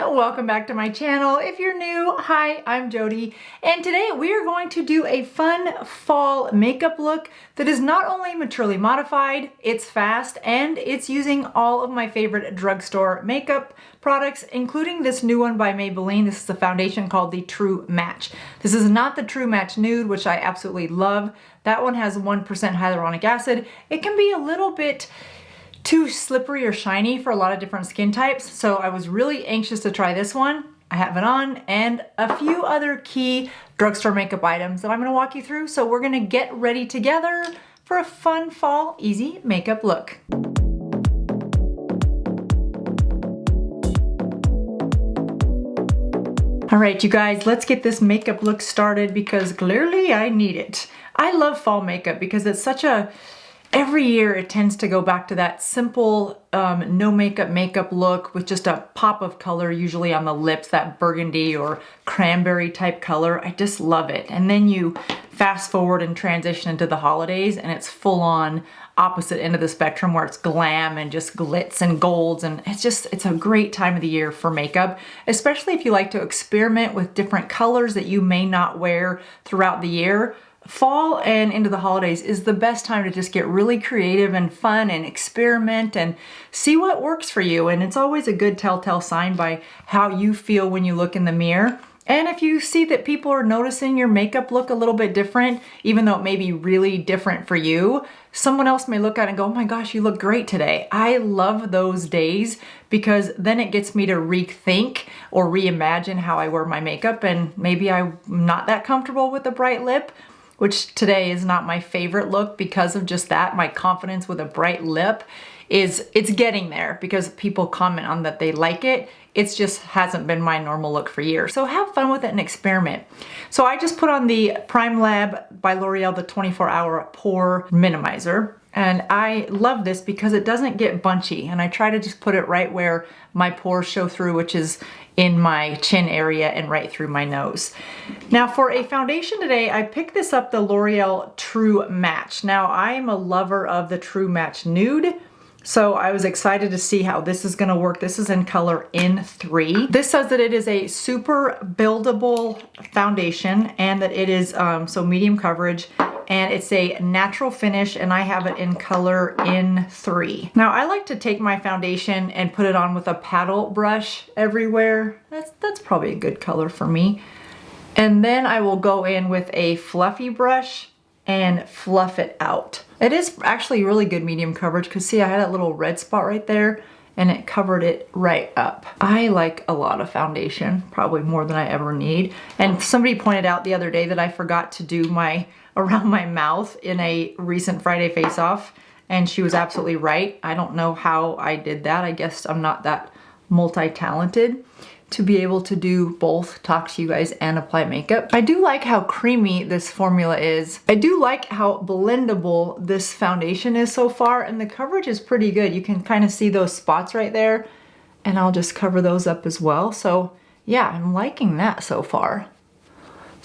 Welcome back to my channel. If you're new, hi, I'm Jody, and today we are going to do a fun fall makeup look that is not only maturely modified, it's fast, and it's using all of my favorite drugstore makeup products, including this new one by Maybelline. This is a foundation called the True Match. This is not the True Match Nude, which I absolutely love. That one has 1% hyaluronic acid. It can be a little bit too slippery or shiny for a lot of different skin types, so I was really anxious to try this one. I have it on, and a few other key drugstore makeup items that I'm going to walk you through, so we're going to get ready together for a fun fall easy makeup look. All right, you guys, let's get this makeup look started because clearly I need it. I love fall makeup because it's such a every year it tends to go back to that simple no makeup look with just a pop of color, usually on the lips, that burgundy or cranberry type color. I just love it. And then you fast forward and transition into the holidays and it's full on opposite end of the spectrum where it's glam and just glitz and golds, and it's a great time of the year for makeup, especially if you like to experiment with different colors that you may not wear throughout the year. Fall and into the holidays is the best time to just get really creative and fun and experiment and see what works for you. And it's always a good telltale sign by how you feel when you look in the mirror. And if you see that people are noticing your makeup look a little bit different, even though it may be really different for you, someone else may look at it and go, oh my gosh, you look great today. I love those days because then it gets me to rethink or reimagine how I wear my makeup. And maybe I'm not that comfortable with a bright lip, which today is not my favorite look because of just that. My confidence with a bright lip it's getting there because people comment on that they like it. It's just hasn't been my normal look for years. So have fun with it and experiment. So I just put on the Prime Lab by L'Oreal, the 24-hour pore minimizer. And I love this because it doesn't get bunchy, and I try to just put it right where my pores show through, which is in my chin area and right through my nose. Now for a foundation today, I picked this up, the L'Oreal True Match. Now I am a lover of the True Match Nude, so I was excited to see how this is gonna work. This is in color N3. This says that it is a super buildable foundation and that it is so medium coverage, and it's a natural finish, and I have it in color N3. Now I like to take my foundation and put it on with a paddle brush everywhere. That's probably a good color for me. And then I will go in with a fluffy brush and fluff it out. It is actually really good medium coverage because see, I had that little red spot right there and it covered it right up. I like a lot of foundation, probably more than I ever need. And somebody pointed out the other day that I forgot to do my around my mouth in a recent Friday face off, and she was absolutely right. I don't know how I did that. I guess I'm not that multi-talented to be able to do both, talk to you guys and apply makeup. I do like how creamy this formula is. I do like how blendable this foundation is so far, and the coverage is pretty good. You can kind of see those spots right there, and I'll just cover those up as well. So yeah, I'm liking that so far.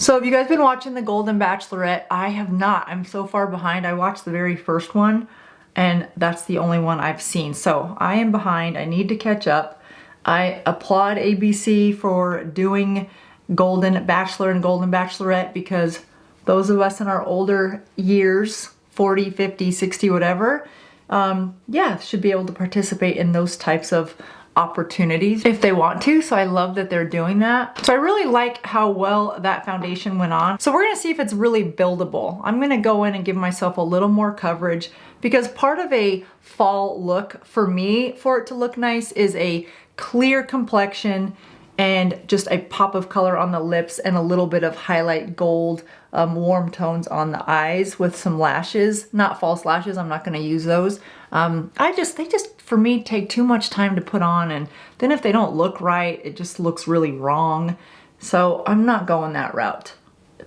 So have you guys been watching The Golden Bachelorette? I have not. I'm so far behind. I watched the very first one, and that's the only one I've seen. So I am behind. I need to catch up. I applaud ABC for doing Golden Bachelor and Golden Bachelorette because those of us in our older years, 40, 50, 60, whatever, yeah, should be able to participate in those types of opportunities if they want to. So I love that they're doing that. So I really like how well that foundation went on. So we're gonna see if it's really buildable. I'm gonna go in and give myself a little more coverage because part of a fall look for me, for it to look nice, is a clear complexion and just a pop of color on the lips and a little bit of highlight gold, warm tones on the eyes with some lashes, not false lashes. I'm not going to use those. They just for me take too much time to put on, and then if they don't look right, it just looks really wrong. So I'm not going that route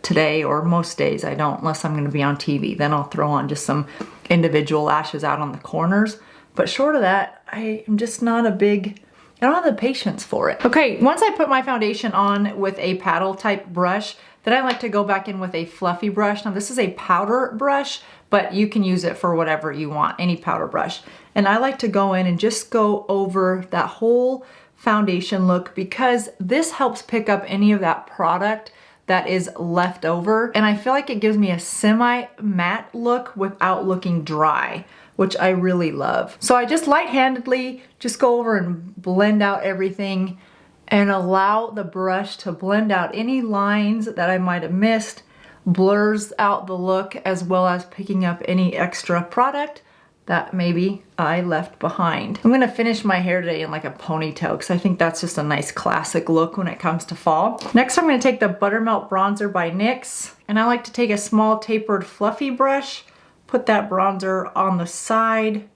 today, or most days I don't, unless I'm going to be on TV. Then I'll throw on just some individual lashes out on the corners. But short of that, I am just not a big, I don't have the patience for it. Okay, once I put my foundation on with a paddle type brush, then I like to go back in with a fluffy brush. Now this is a powder brush, but you can use it for whatever you want, any powder brush. And I like to go in and just go over that whole foundation look because this helps pick up any of that product that is left over. And I feel like it gives me a semi-matte look without looking dry, which I really love. So I just light-handedly just go over and blend out everything and allow the brush to blend out any lines that I might have missed, blurs out the look, as well as picking up any extra product that maybe I left behind. I'm gonna finish my hair today in like a ponytail because I think that's just a nice classic look when it comes to fall. Next, I'm gonna take the Buttermelt Bronzer by NYX, and I like to take a small tapered fluffy brush, put that bronzer on the side,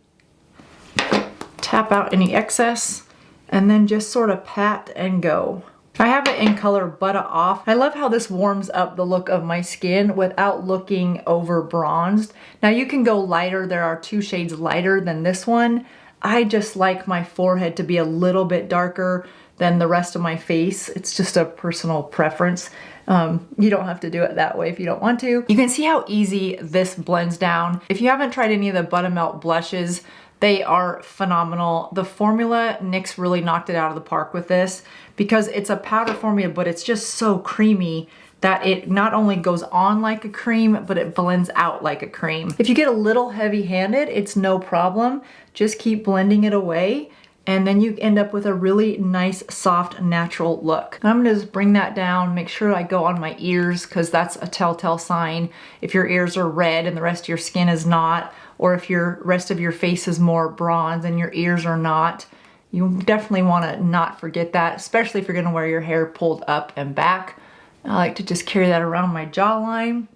tap out any excess, and then just sort of pat and go. I have it in color Butter Off. I love how this warms up the look of my skin without looking over bronzed. Now you can go lighter. There are 2 shades lighter than this one. I just like my forehead to be a little bit darker than the rest of my face. It's just a personal preference. You don't have to do it that way if you don't want to. You can see how easy this blends down. If you haven't tried any of the Buttermelt blushes, they are phenomenal. The formula, NYX really knocked it out of the park with this because it's a powder formula, but it's just so creamy that it not only goes on like a cream, but it blends out like a cream. If you get a little heavy-handed, it's no problem. Just keep blending it away, and then you end up with a really nice, soft, natural look. I'm gonna just bring that down, make sure I go on my ears, because that's a telltale sign if your ears are red and the rest of your skin is not, or if your rest of your face is more bronze and your ears are not. You definitely wanna not forget that, especially if you're gonna wear your hair pulled up and back. I like to just carry that around my jawline,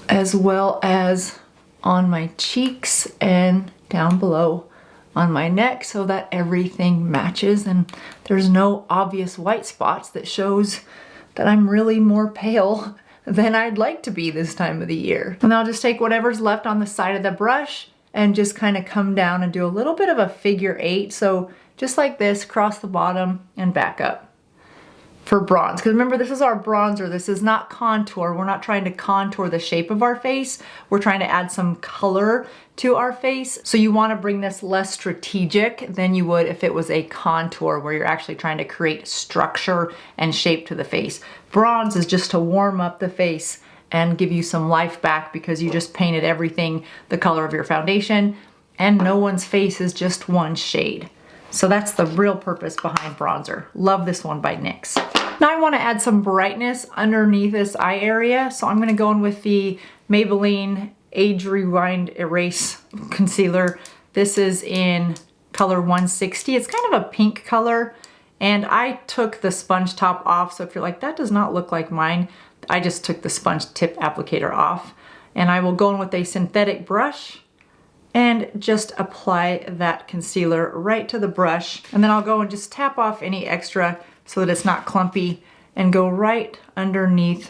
as well as on my cheeks and down below on my neck, so that everything matches and there's no obvious white spots that shows that I'm really more pale than I'd like to be this time of the year. And I'll just take whatever's left on the side of the brush and just kind of come down and do a little bit of a figure 8. So just like this, cross the bottom and back up for bronze. Because remember, this is our bronzer. This is not contour. We're not trying to contour the shape of our face. We're trying to add some color to our face. So you want to bring this less strategic than you would if it was a contour where you're actually trying to create structure and shape to the face. Bronze is just to warm up the face and give you some life back because you just painted everything the color of your foundation, and no one's face is just one shade. So that's the real purpose behind bronzer. Love this one by NYX. Now I want to add some brightness underneath this eye area, so I'm going to go in with the Maybelline Age Rewind Erase Concealer. This is in color 160. It's kind of a pink color, and I took the sponge top off, so if you're like, that does not look like mine, I just took the sponge tip applicator off. And I will go in with a synthetic brush and just apply that concealer right to the brush. And then I'll go and just tap off any extra so that it's not clumpy, and go right underneath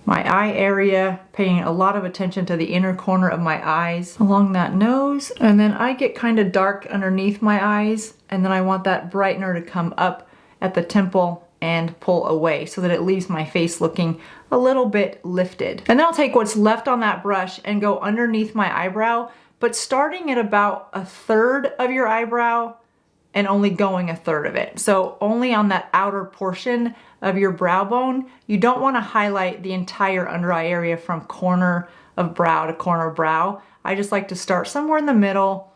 my eye area, paying a lot of attention to the inner corner of my eyes along that nose. And then I get kind of dark underneath my eyes, and then I want that brightener to come up at the temple and pull away so that it leaves my face looking a little bit lifted. And then I'll take what's left on that brush and go underneath my eyebrow, but starting at about 1/3 of your eyebrow and only going 1/3 of it. So only on that outer portion of your brow bone. You don't want to highlight the entire under eye area from corner of brow to corner of brow. I just like to start somewhere in the middle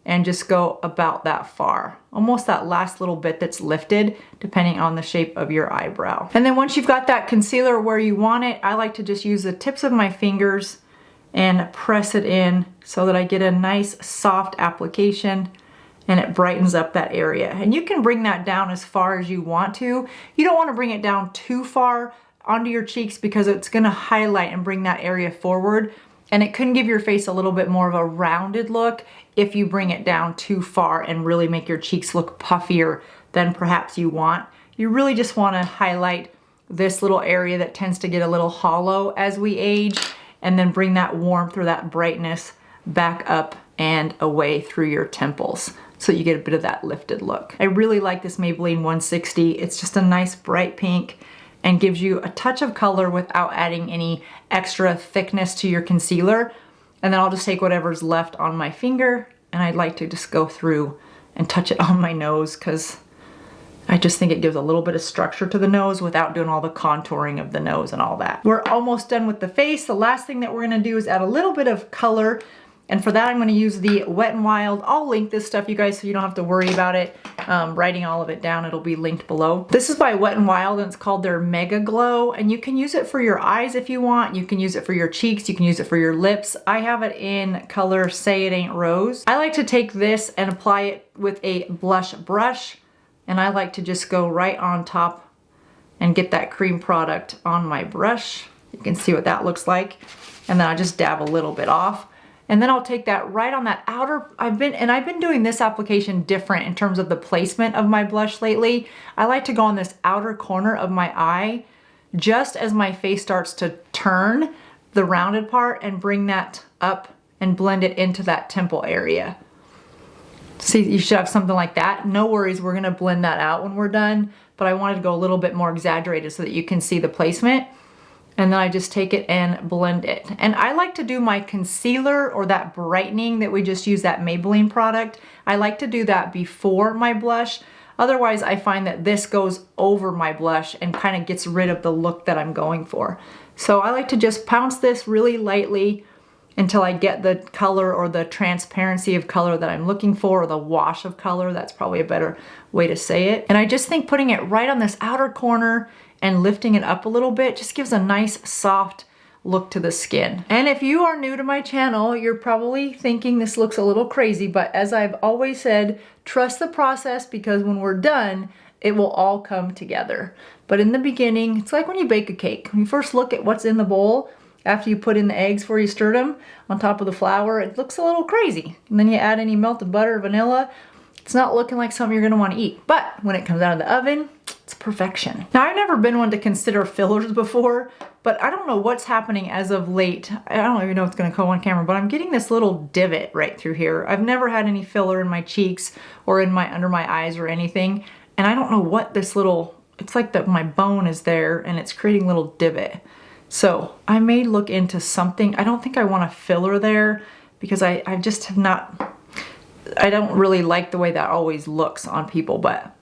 and just go about that far. Almost that last little bit that's lifted, depending on the shape of your eyebrow. And then once you've got that concealer where you want it, I like to just use the tips of my fingers and press it in so that I get a nice soft application and it brightens up that area. And you can bring that down as far as you want to. You don't want to bring it down too far onto your cheeks because it's going to highlight and bring that area forward. And it can give your face a little bit more of a rounded look if you bring it down too far and really make your cheeks look puffier than perhaps you want. You really just want to highlight this little area that tends to get a little hollow as we age, and then bring that warmth or that brightness back up and away through your temples, so you get a bit of that lifted look. I really like this Maybelline 160. It's just a nice bright pink and gives you a touch of color without adding any extra thickness to your concealer. And then I'll just take whatever's left on my finger, and I'd like to just go through and touch it on my nose because I just think it gives a little bit of structure to the nose without doing all the contouring of the nose and all that. We're almost done with the face. The last thing that we're gonna do is add a little bit of color. And for that, I'm gonna use the Wet n Wild. I'll link this stuff, you guys, so you don't have to worry about it. Writing all of it down, it'll be linked below. This is by Wet n Wild, and it's called their Mega Glow. And you can use it for your eyes if you want. You can use it for your cheeks. You can use it for your lips. I have it in color Say It Ain't Rose. I like to take this and apply it with a blush brush. And I like to just go right on top and get that cream product on my brush. You can see what that looks like. And then I just dab a little bit off. And then I'll take that right on that outer, I've been doing this application different in terms of the placement of my blush lately. I like to go on this outer corner of my eye just as my face starts to turn, the rounded part, and bring that up and blend it into that temple area. See, you should have something like that. No worries, we're gonna blend that out when we're done, but I wanted to go a little bit more exaggerated so that you can see the placement. And then I just take it and blend it. And I like to do my concealer or that brightening that we just use, that Maybelline product. I like to do that before my blush. Otherwise, I find that this goes over my blush and kind of gets rid of the look that I'm going for. So I like to just pounce this really lightly until I get the color or the transparency of color that I'm looking for, or the wash of color. That's probably a better way to say it. And I just think putting it right on this outer corner and lifting it up a little bit just gives a nice soft look to the skin. And if you are new to my channel, you're probably thinking this looks a little crazy, but as I've always said, trust the process, because when we're done, it will all come together. But in the beginning, it's like when you bake a cake. When you first look at what's in the bowl, after you put in the eggs before you stirred them on top of the flour, it looks a little crazy. And then you add any melted butter or vanilla, it's not looking like something you're gonna wanna eat. But when it comes out of the oven, it's perfection. Now, I've never been one to consider fillers before, but I don't know what's happening as of late. I don't even know if it's gonna go on camera, but I'm getting this little divot right through here. I've never had any filler in my cheeks or in under my eyes or anything. And I don't know what this little, it's like that my bone is there and it's creating a little divot. So I may look into something. I don't think I want a filler there because I just have not, I don't really like the way that always looks on people, but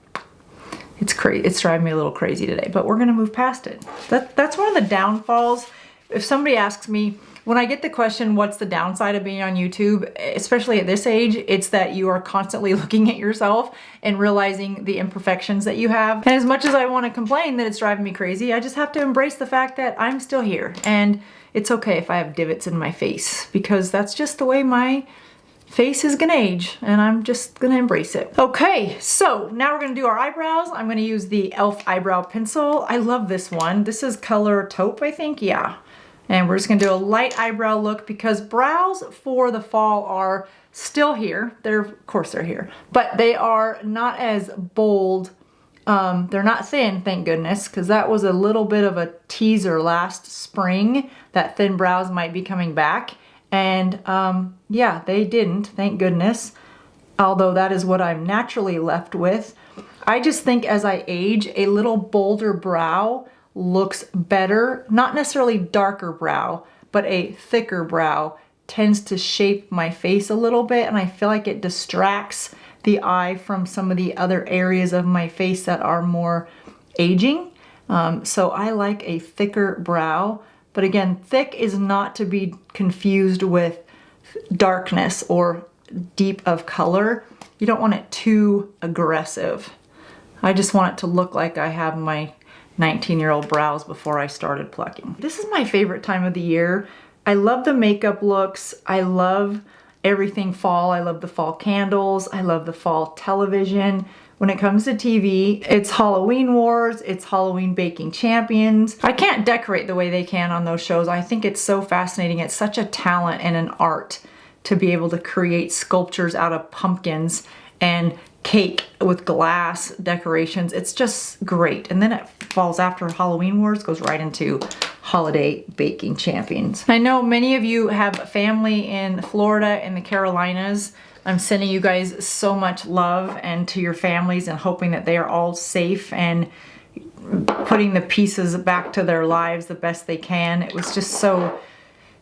it's crazy. It's driving me a little crazy today, but we're gonna move past it. That's one of the downfalls. If somebody asks me, when I get the question, what's the downside of being on YouTube, especially at this age, it's that you are constantly looking at yourself and realizing the imperfections that you have. And as much as I want to complain that it's driving me crazy, I just have to embrace the fact that I'm still here. And it's okay if I have divots in my face, because that's just the way my face is gonna age, and I'm just gonna embrace it. Okay, so now we're gonna do our eyebrows. I'm gonna use the e.l.f. eyebrow pencil. I love this one. This is color taupe, I think, yeah. And we're just gonna do a light eyebrow look because brows for the fall are still here. Of course they're here, but they are not as bold. They're not thin, thank goodness, because that was a little bit of a teaser last spring that thin brows might be coming back. And yeah, they didn't, thank goodness. Although that is what I'm naturally left with. I just think as I age, a little bolder brow looks better. Not necessarily darker brow, but a thicker brow tends to shape my face a little bit, and I feel like it distracts the eye from some of the other areas of my face that are more aging. So I like a thicker brow. But again, thick is not to be confused with darkness or deep of color. You don't want it too aggressive. I just want it to look like I have my 19-year-old brows before I started plucking. This is my favorite time of the year. I love the makeup looks. I love everything fall. I love the fall candles. I love the fall television. When it comes to TV, it's Halloween Wars, it's Halloween Baking Champions. I can't decorate the way they can on those shows. I think it's so fascinating. It's such a talent and an art to be able to create sculptures out of pumpkins and cake with glass decorations. It's just great. And then it falls after Halloween Wars, goes right into Holiday Baking Champions. I know many of you have family in Florida and the Carolinas. I'm sending you guys so much love and to your families and hoping that they are all safe and putting the pieces back to their lives the best they can. It was just so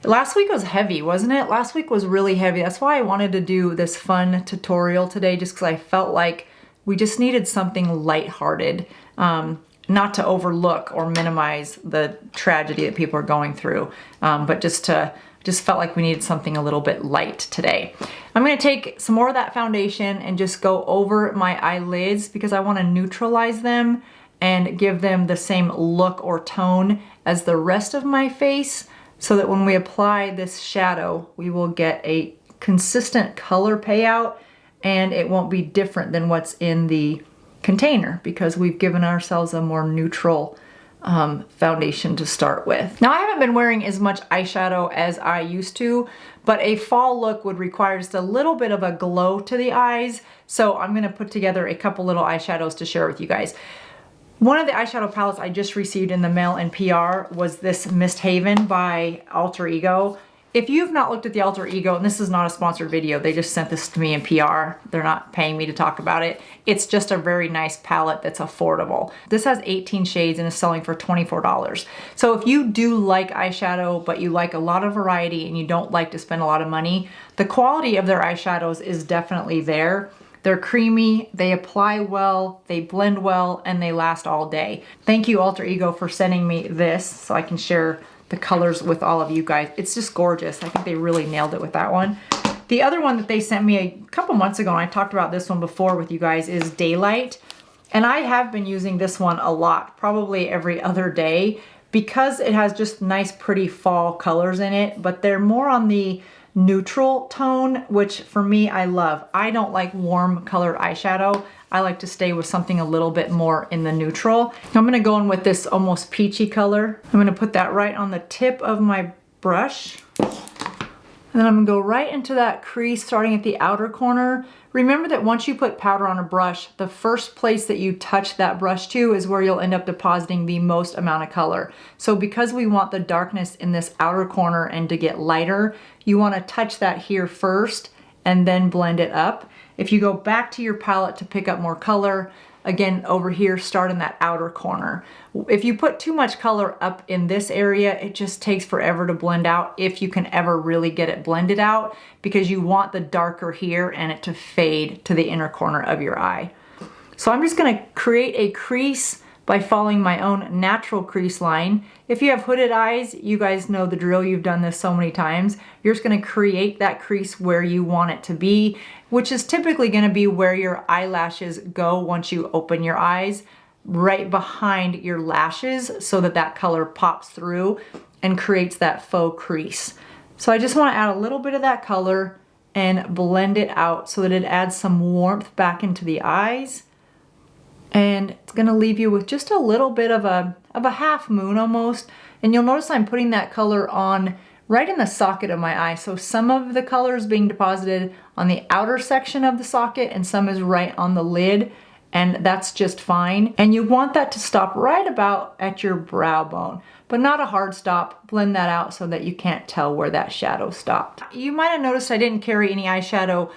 Last week was heavy, wasn't it? Last week was really heavy. That's why I wanted to do this fun tutorial today, just because I felt like we just needed something lighthearted, not to overlook or minimize the tragedy that people are going through, but just felt like we needed something a little bit light today. I'm gonna take some more of that foundation and just go over my eyelids because I wanna neutralize them and give them the same look or tone as the rest of my face, so that when we apply this shadow, we will get a consistent color payout and it won't be different than what's in the container because we've given ourselves a more neutral foundation to start with. Now I haven't been wearing as much eyeshadow as I used to, but a fall look would require just a little bit of a glow to the eyes. So I'm gonna put together a couple little eyeshadows to share with you guys. One of the eyeshadow palettes I just received in the mail and PR was this Mist Haven by Alter Ego. If you've not looked at the Alter Ego, and this is not a sponsored video, they just sent this to me in PR. They're not paying me to talk about it. It's just a very nice palette that's affordable. This has 18 shades and is selling for $24. So if you do like eyeshadow, but you like a lot of variety and you don't like to spend a lot of money, the quality of their eyeshadows is definitely there. They're creamy, they apply well, they blend well, and they last all day. Thank you, Alter Ego, for sending me this so I can share the colors with all of you guys. It's just gorgeous. I think they really nailed it with that one. The other one that they sent me a couple months ago, and I talked about this one before with you guys, is Daylight. And I have been using this one a lot, probably every other day, because it has just nice, pretty fall colors in it, but they're more on the neutral tone, which for me, I love. I don't like warm colored eyeshadow. I like to stay with something a little bit more in the neutral. I'm gonna go in with this almost peachy color. I'm gonna put that right on the tip of my brush. And then I'm gonna go right into that crease starting at the outer corner. Remember that once you put powder on a brush, the first place that you touch that brush to is where you'll end up depositing the most amount of color. So because we want the darkness in this outer corner and to get lighter, you wanna touch that here first and then blend it up. If you go back to your palette to pick up more color, again, over here, start in that outer corner. If you put too much color up in this area, it just takes forever to blend out if you can ever really get it blended out, because you want the darker here and it to fade to the inner corner of your eye. So I'm just gonna create a crease by following my own natural crease line. If you have hooded eyes, you guys know the drill. You've done this so many times. You're just gonna create that crease where you want it to be, which is typically gonna be where your eyelashes go once you open your eyes, right behind your lashes, so that that color pops through and creates that faux crease. So I just wanna add a little bit of that color and blend it out so that it adds some warmth back into the eyes. And it's gonna leave you with just a little bit of a half moon almost. And you'll notice I'm putting that color on right in the socket of my eye. So some of the color is being deposited on the outer section of the socket and some is right on the lid, and that's just fine. And you want that to stop right about at your brow bone, but not a hard stop. Blend that out so that you can't tell where that shadow stopped. You might have noticed I didn't carry any eyeshadow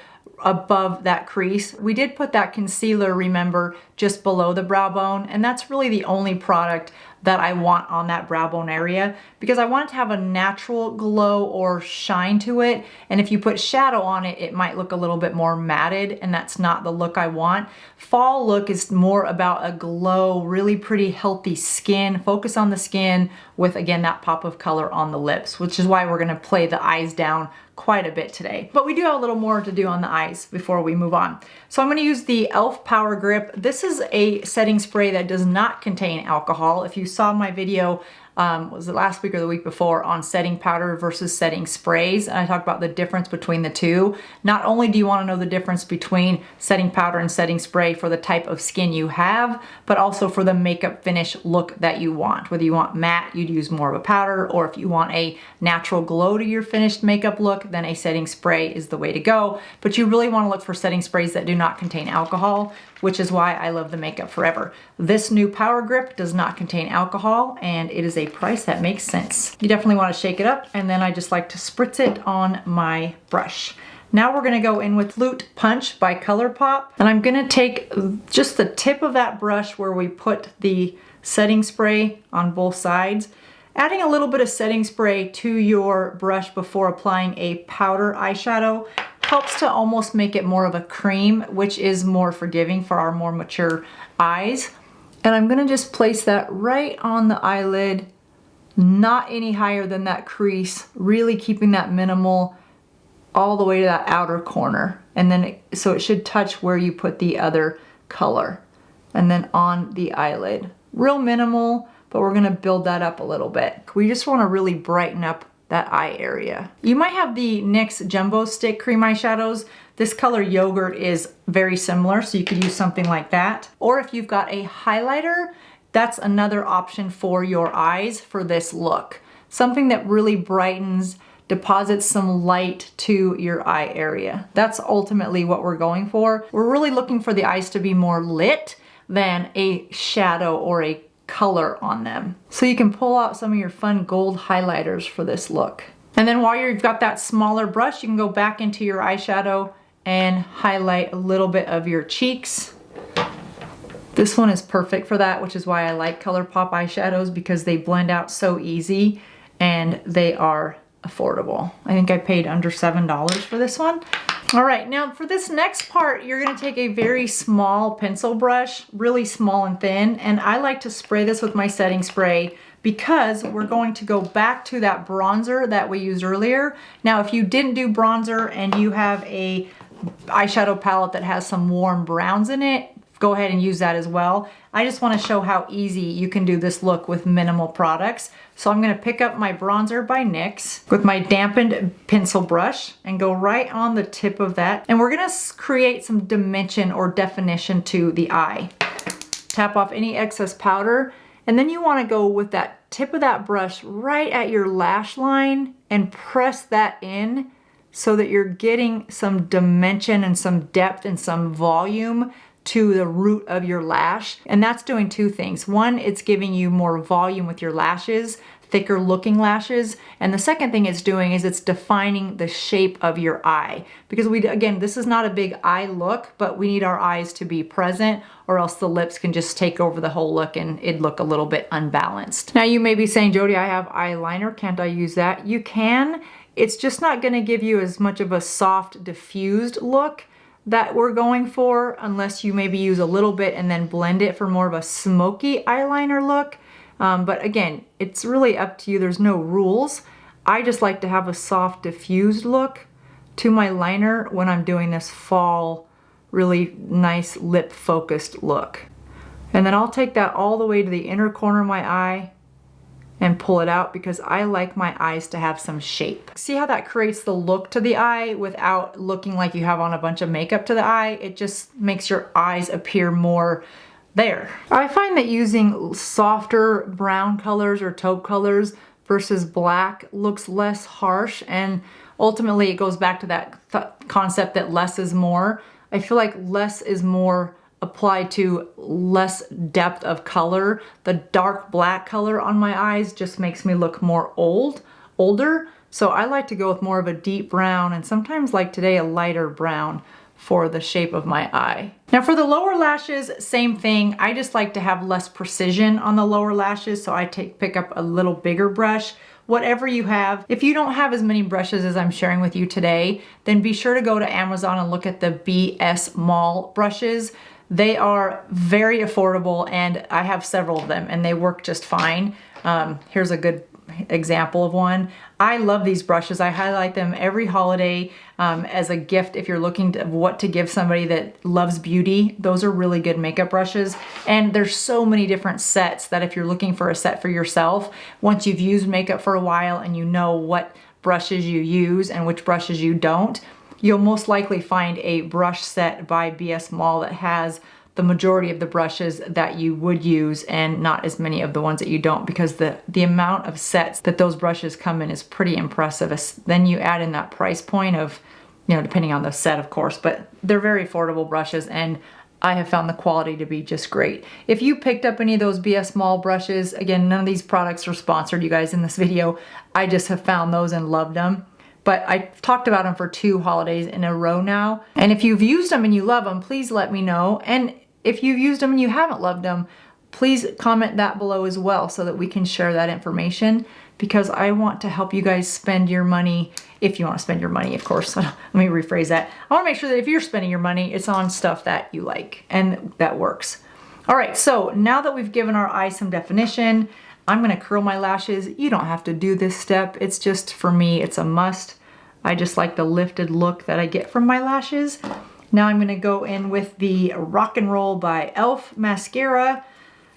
above that crease. We did put that concealer, remember, just below the brow bone, and that's really the only product that I want on that brow bone area, because I want it to have a natural glow or shine to it. And if you put shadow on it, it might look a little bit more matted, and that's not the look I want. Fall look is more about a glow, really pretty healthy skin. Focus on the skin with, again, that pop of color on the lips, which is why we're gonna play the eyes down quite a bit today. But we do have a little more to do on the eyes before we move on. So I'm gonna use the e.l.f. Power Grip. This is a setting spray that does not contain alcohol. If you saw my video, was it last week or the week before, on setting powder versus setting sprays, and I talked about the difference between the two. Not only do you want to know the difference between setting powder and setting spray for the type of skin you have, but also for the makeup finish look that you want. Whether you want matte, you'd use more of a powder, or if you want a natural glow to your finished makeup look, then a setting spray is the way to go. But you really want to look for setting sprays that do not contain alcohol, which is why I love the Makeup Forever. This new Power Grip does not contain alcohol, and it is a price that makes sense. You definitely want to shake it up, and then I just like to spritz it on my brush. Now we're gonna go in with Flute Punch by Colourpop, and I'm gonna take just the tip of that brush where we put the setting spray on both sides, Adding a little bit of setting spray to your brush before applying a powder eyeshadow helps to almost make it more of a cream, which is more forgiving for our more mature eyes. And I'm gonna just place that right on the eyelid, not any higher than that crease, really keeping that minimal all the way to that outer corner. And then so it should touch where you put the other color. And then on the eyelid. Real minimal, but we're gonna build that up a little bit. We just wanna really brighten up that eye area. You might have the NYX Jumbo Stick Cream Eyeshadows. This color Yogurt is very similar, so you could use something like that. Or if you've got a highlighter, that's another option for your eyes for this look. Something that really brightens, deposits some light to your eye area. That's ultimately what we're going for. We're really looking for the eyes to be more lit than a shadow or a color on them. So you can pull out some of your fun gold highlighters for this look. And then while you've got that smaller brush, you can go back into your eyeshadow and highlight a little bit of your cheeks. This one is perfect for that, which is why I like ColourPop eyeshadows, because they blend out so easy and they are affordable. I think I paid under $7 for this one. All right, now for this next part, you're gonna take a very small pencil brush, really small and thin, and I like to spray this with my setting spray because we're going to go back to that bronzer that we used earlier. Now, if you didn't do bronzer and you have a eyeshadow palette that has some warm browns in it, go ahead and use that as well. I just want to show how easy you can do this look with minimal products. So I'm going to pick up my bronzer by NYX with my dampened pencil brush and go right on the tip of that. And we're going to create some dimension or definition to the eye. Tap off any excess powder, and then you want to go with that tip of that brush right at your lash line and press that in so that you're getting some dimension and some depth and some volume to the root of your lash. And that's doing two things. One, it's giving you more volume with your lashes, thicker looking lashes. And the second thing it's doing is it's defining the shape of your eye. Because again, this is not a big eye look, but we need our eyes to be present, or else the lips can just take over the whole look and it'd look a little bit unbalanced. Now you may be saying, Jody, I have eyeliner, can't I use that? You can. It's just not gonna give you as much of a soft, diffused look that we're going for, unless you maybe use a little bit and then blend it for more of a smoky eyeliner look. But again, it's really up to you. There's no rules. I just like to have a soft, diffused look to my liner when I'm doing this fall, really nice lip focused look. And then I'll take that all the way to the inner corner of my eye and pull it out because I like my eyes to have some shape. See how that creates the look to the eye without looking like you have on a bunch of makeup to the eye? It just makes your eyes appear more there. I find that using softer brown colors or taupe colors versus black looks less harsh, and ultimately it goes back to that concept that less is more. I feel like less is more applied to less depth of color. The dark black color on my eyes just makes me look more older. So I like to go with more of a deep brown, and sometimes like today a lighter brown for the shape of my eye. Now for the lower lashes, same thing. I just like to have less precision on the lower lashes, so I pick up a little bigger brush. Whatever you have. If you don't have as many brushes as I'm sharing with you today, then be sure to go to Amazon and look at the BS Mall brushes. They are very affordable, and I have several of them and they work just fine. Here's a good example of one. I love these brushes. I highlight them every holiday as a gift if you're looking to what to give somebody that loves beauty. Those are really good makeup brushes, and there's so many different sets that if you're looking for a set for yourself, once you've used makeup for a while and you know what brushes you use and which brushes you don't, you'll most likely find a brush set by BS Mall that has the majority of the brushes that you would use and not as many of the ones that you don't, because the amount of sets that those brushes come in is pretty impressive. Then you add in that price point of, you know, depending on the set of course, but they're very affordable brushes, and I have found the quality to be just great. If you picked up any of those BS Mall brushes, again, none of these products are sponsored, you guys, in this video. I just have found those and loved them. But I've talked about them for 2 holidays in a row now. And if you've used them and you love them, please let me know. And if you've used them and you haven't loved them, please comment that below as well so that we can share that information, because I want to help you guys spend your money, if you want to spend your money, of course. Let me rephrase that. I want to make sure that if you're spending your money, it's on stuff that you like and that works. All right, so now that we've given our eyes some definition, I'm gonna curl my lashes. You don't have to do this step. It's just, for me, it's a must. I just like the lifted look that I get from my lashes. Now I'm gonna go in with the Rock and Roll by e.l.f. mascara.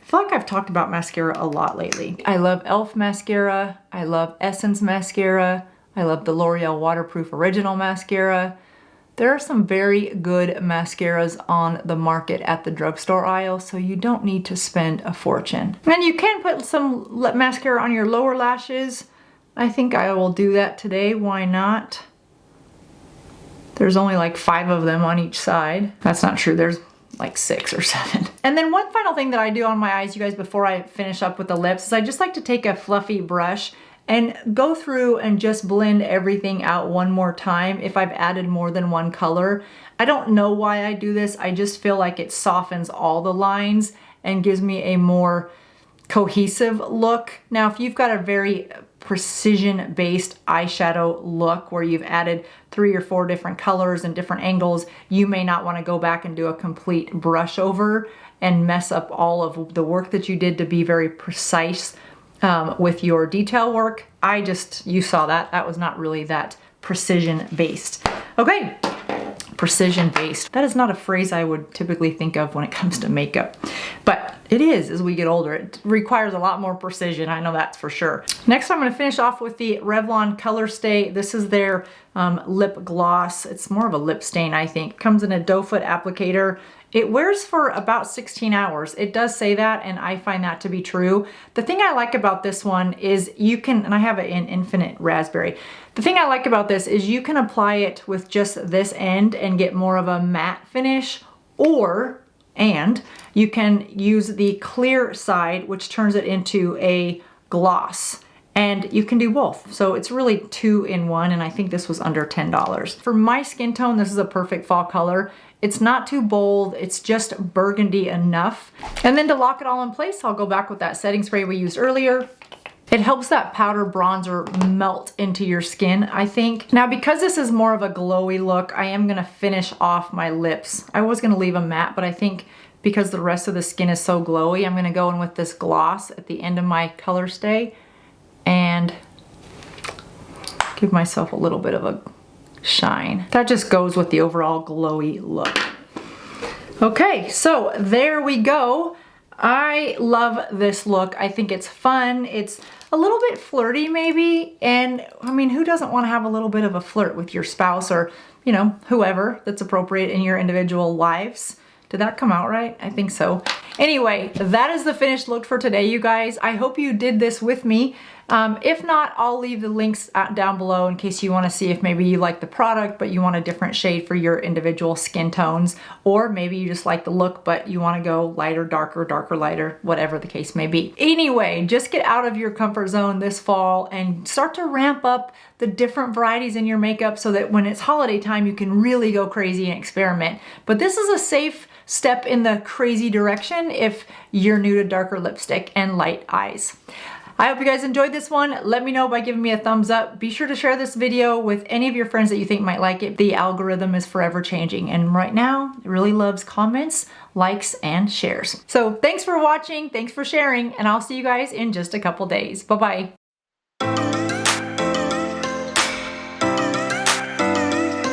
I feel like I've talked about mascara a lot lately. I love e.l.f. mascara. I love Essence mascara. I love the L'Oreal Waterproof Original mascara. There are some very good mascaras on the market at the drugstore aisle, so you don't need to spend a fortune. And you can put some mascara on your lower lashes. I think I will do that today. Why not? There's only like 5 of them on each side. That's not true. There's like 6 or 7. And then one final thing that I do on my eyes, you guys, before I finish up with the lips, is I just like to take a fluffy brush and go through and just blend everything out one more time if I've added more than one color. I don't know why I do this. I just feel like it softens all the lines and gives me a more cohesive look. Now, if you've got a very precision-based eyeshadow look where you've added 3 or 4 different colors and different angles, you may not want to go back and do a complete brush over and mess up all of the work that you did to be very precise with your detail work. You saw that. That was not really that precision-based. Okay, precision-based. That is not a phrase I would typically think of when it comes to makeup, but it is as we get older. It requires a lot more precision, I know that's for sure. Next, I'm gonna finish off with the Revlon Color Stay. This is their lip gloss. It's more of a lip stain, I think. It comes in a doe foot applicator. It wears for about 16 hours. It does say that, and I find that to be true. The thing I like about this one is you can, and I have it in Infinite Raspberry. The thing I like about this is you can apply it with just this end and get more of a matte finish, and you can use the clear side, which turns it into a gloss. And you can do both. So it's really 2 in 1, and I think this was under $10. For my skin tone, this is a perfect fall color. It's not too bold, it's just burgundy enough. And then to lock it all in place, I'll go back with that setting spray we used earlier. It helps that powder bronzer melt into your skin, I think. Now, because this is more of a glowy look, I am gonna finish off my lips. I was gonna leave them matte, but I think because the rest of the skin is so glowy, I'm gonna go in with this gloss at the end of my color stay and give myself a little bit of a shine. That just goes with the overall glowy look. Okay, so there we go. I love this look. I think it's fun. It's a little bit flirty maybe, and I mean, who doesn't want to have a little bit of a flirt with your spouse or, you know, whoever that's appropriate in your individual lives. Did that come out right? I think so. Anyway, that is the finished look for today, you guys. I hope you did this with me. If not, I'll leave the links down below in case you want to see if maybe you like the product but you want a different shade for your individual skin tones, or maybe you just like the look but you want to go lighter, darker, darker, lighter, whatever the case may be. Anyway, just get out of your comfort zone this fall and start to ramp up the different varieties in your makeup so that when it's holiday time, you can really go crazy and experiment. But this is a safe step in the crazy direction if you're new to darker lipstick and light eyes. I hope you guys enjoyed this one. Let me know by giving me a thumbs up. Be sure to share this video with any of your friends that you think might like it. The algorithm is forever changing, and right now it really loves comments, likes, and shares. So thanks for watching, thanks for sharing, and I'll see you guys in just a couple days. Bye-bye.